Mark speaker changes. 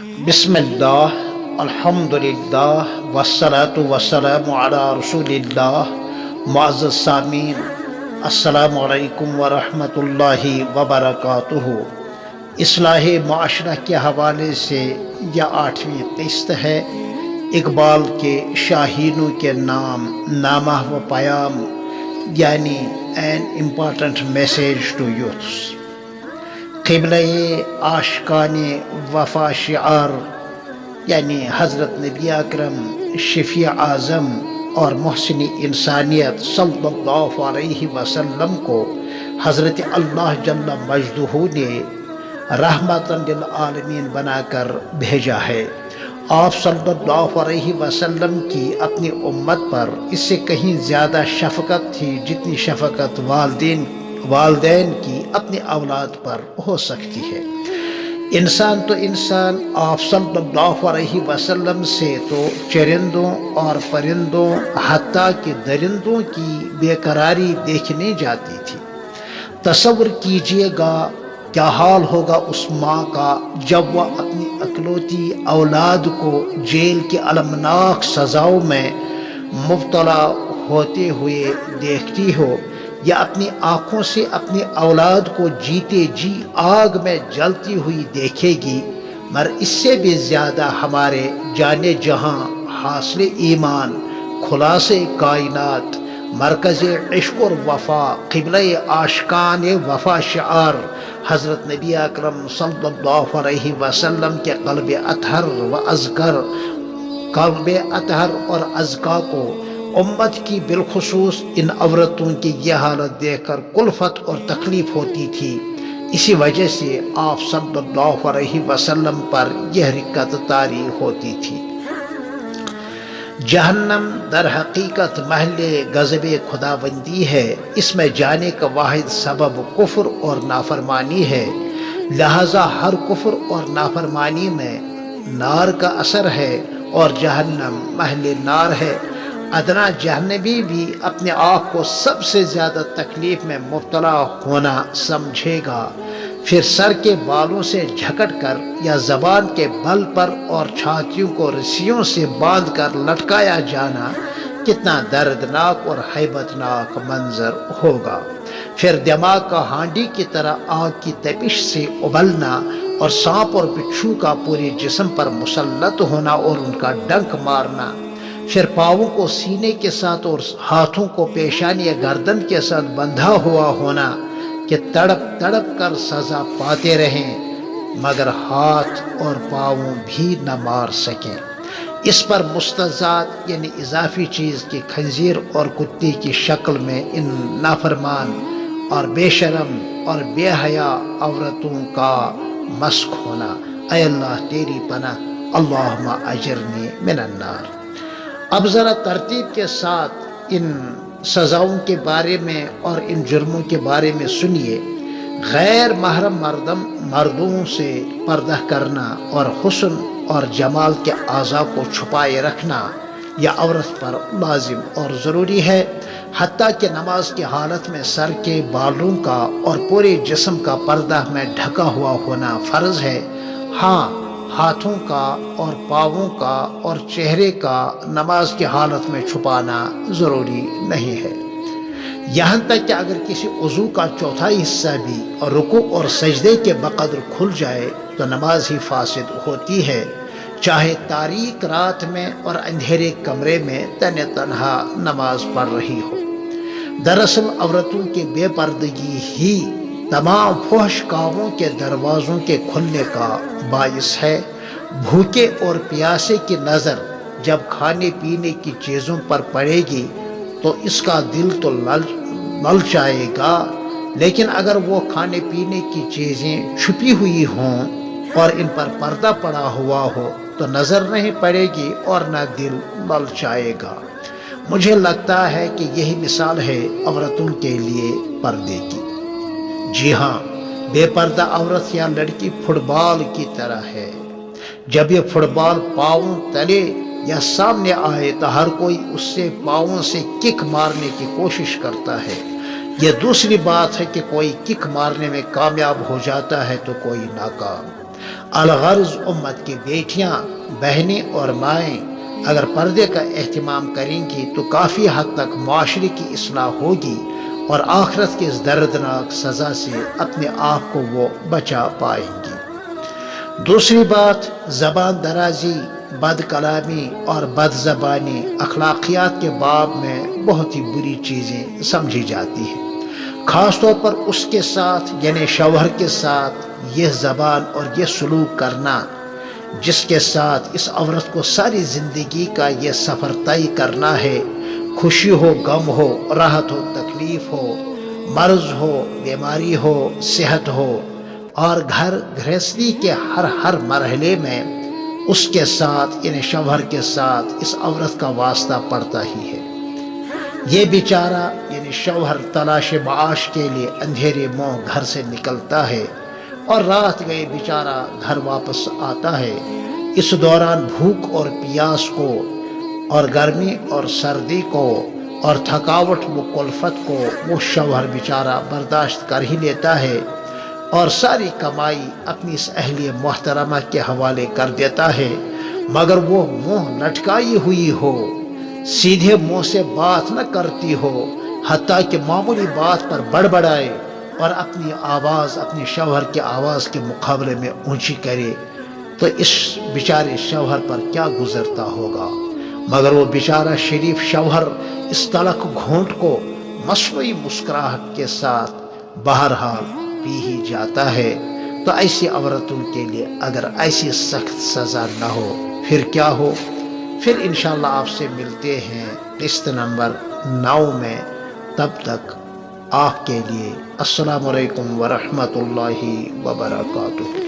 Speaker 1: بسم اللہ، الحمدللہ، والصلاة والسلام علی رسول اللہ۔ معزز سامعین، السلام علیکم ورحمۃ اللہ وبرکاتہ۔ اصلاح معاشرہ کے حوالے سے یہ 8ویں قسط ہے۔ اقبال کے شاہینوں کے نام، نامہ و پیام، یعنی an important message to youths. قبلہ عاشقان وفا شعار، یعنی حضرت نبی اکرم شفیع اعظم اور محسن انسانیت صلی اللہ علیہ وسلم کو حضرت اللہ جل مجدہ نے رحمت للعالمین بنا کر بھیجا ہے۔ آپ صلی اللہ علیہ وسلم کی اپنی امت پر اس سے کہیں زیادہ شفقت تھی جتنی شفقت والدین کی اپنی اولاد پر ہو سکتی ہے۔ انسان تو انسان، آپ صلی اللہ علیہ وسلم سے تو چرندوں اور پرندوں حتیٰ کہ درندوں کی بے قراری دیکھنے جاتی تھی۔ تصور کیجئے گا کیا حال ہوگا اس ماں کا جب وہ اپنی اکلوتی اولاد کو جیل کی المناک سزاؤں میں مبتلا ہوتے ہوئے دیکھتی ہو، یا اپنی آنکھوں سے اپنی اولاد کو جیتے جی آگ میں جلتی ہوئی دیکھے گی۔ مگر اس سے بھی زیادہ ہمارے جانے جہاں، حاصل ایمان، خلاصے کائنات، مرکز عشق اور وفا، قبلہ عاشقان وفا شعار حضرت نبی اکرم صلی اللہ علیہ وسلم کے قلب اطہر اور ازکا کو امت کی بالخصوص ان عورتوں کی یہ حالت دیکھ کر کلفت اور تکلیف ہوتی تھی۔ اسی وجہ سے آپ صلی اللہ علیہ وسلم پر یہ رقت طاری ہوتی تھی۔ جہنم در حقیقت محل غضب خداوندی ہے۔ اس میں جانے کا واحد سبب کفر اور نافرمانی ہے، لہذا ہر کفر اور نافرمانی میں نار کا اثر ہے اور جہنم محل نار ہے۔ ادنا جہنمی بھی اپنے آپ کو سب سے زیادہ تکلیف میں مبتلا ہونا سمجھے گا۔ پھر سر کے بالوں سے جھکٹ کر یا زبان کے بل پر اور چھاتیوں کو رسیوں سے باندھ کر لٹکایا جانا کتنا دردناک اور ہیبت ناک منظر ہوگا۔ پھر دماغ کا ہانڈی کی طرح آگ کی تپش سے ابلنا اور سانپ اور بچھو کا پورے جسم پر مسلط ہونا اور ان کا ڈنک مارنا، پھر پاؤں کو سینے کے ساتھ اور ہاتھوں کو پیشانی یا گردن کے ساتھ بندھا ہوا ہونا کہ تڑپ تڑپ کر سزا پاتے رہیں مگر ہاتھ اور پاؤں بھی نہ مار سکیں۔ اس پر مستضاد یعنی اضافی چیز کی خنزیر اور کتے کی شکل میں ان نافرمان اور بے شرم اور بے حیا عورتوں کا مسخ ہونا۔ اے اللہ تیری پناہ، اللہم اجرنی من النار۔ اب ذرا ترتیب کے ساتھ ان سزاؤں کے بارے میں اور ان جرموں کے بارے میں سنیے۔ غیر محرم مردوں سے پردہ کرنا اور حسن اور جمال کے اعضاء کو چھپائے رکھنا یہ عورت پر لازم اور ضروری ہے، حتیٰ کہ نماز کی حالت میں سر کے بالوں کا اور پورے جسم کا پردہ میں ڈھکا ہوا ہونا فرض ہے۔ ہاں، ہاتھوں کا اور پاؤں کا اور چہرے کا نماز کی حالت میں چھپانا ضروری نہیں ہے۔ یہاں تک کہ اگر کسی عضو کا چوتھائی حصہ بھی رکوع اور سجدے کے بقدر کھل جائے تو نماز ہی فاسد ہوتی ہے، چاہے تاریک رات میں اور اندھیرے کمرے میں تنہا نماز پڑھ رہی ہو۔ دراصل عورتوں کی بے پردگی ہی تمام فحش کاموں کے دروازوں کے کھلنے کا باعث ہے۔ بھوکے اور پیاسے کی نظر جب کھانے پینے کی چیزوں پر پڑے گی تو اس کا دل تو للچائے گا، لیکن اگر وہ کھانے پینے کی چیزیں چھپی ہوئی ہوں اور ان پر پردہ پڑا ہوا ہو تو نظر نہیں پڑے گی اور نہ دل للچائے گا۔ مجھے لگتا ہے کہ یہی مثال ہے عورتوں کے لیے پردے کی۔ جی ہاں، بے پردہ عورت یا لڑکی فٹ بال کی طرح ہے۔ جب یہ فٹ بال پاؤں تلے یا سامنے آئے تو ہر کوئی اس سے پاؤں سے کک مارنے کی کوشش کرتا ہے۔ یہ دوسری بات ہے کہ کوئی کک مارنے میں کامیاب ہو جاتا ہے تو کوئی ناکام۔ الغرض امت کی بیٹیاں، بہنیں اور مائیں اگر پردے کا اہتمام کریں گی تو کافی حد تک معاشرے کی اصلاح ہوگی اور آخرت کی اس دردناک سزا سے اپنے آپ کو وہ بچا پائیں گی۔ دوسری بات، زبان درازی، بد کلامی اور بد زبانی اخلاقیات کے باب میں بہت ہی بری چیزیں سمجھی جاتی ہیں، خاص طور پر اس کے ساتھ یعنی شوہر کے ساتھ یہ زبان اور یہ سلوک کرنا جس کے ساتھ اس عورت کو ساری زندگی کا یہ سفر طے کرنا ہے، خوشی ہو، غم ہو، راحت ہو، تکلیف ہو، مرض ہو، بیماری ہو، صحت ہو، اور گھر گھرستی کے ہر مرحلے میں اس کے ساتھ یعنی شوہر کے ساتھ اس عورت کا واسطہ پڑتا ہی ہے۔ یہ بیچارہ یعنی شوہر تلاش معاش کے لیے اندھیرے منہ گھر سے نکلتا ہے اور رات گئے بیچارہ گھر واپس آتا ہے۔ اس دوران بھوک اور پیاس کو اور گرمی اور سردی کو اور تھکاوٹ و کلفت کو وہ شوہر بیچارہ برداشت کر ہی لیتا ہے اور ساری کمائی اپنی اس اہلیہ محترمہ کے حوالے کر دیتا ہے، مگر وہ منہ لٹکائی ہوئی ہو، سیدھے منہ سے بات نہ کرتی ہو، حتیٰ کہ معمولی بات پر بڑبڑائے اور اپنی آواز اپنے شوہر کی آواز کے مقابلے میں اونچی کرے، تو اس بیچارے شوہر پر کیا گزرتا ہوگا۔ مگر وہ بیچارہ شریف شوہر اس تلخ گھونٹ کو مصنوعی مسکراہٹ کے ساتھ بہرحال پی ہی جاتا ہے۔ تو ایسی عورتوں کے لیے اگر ایسی سخت سزا نہ ہو پھر کیا ہو؟ پھر انشاءاللہ آپ سے ملتے ہیں قسط نمبر 9 میں، تب تک آپ کے لیے السلام علیکم ورحمۃ اللہ وبرکاتہ۔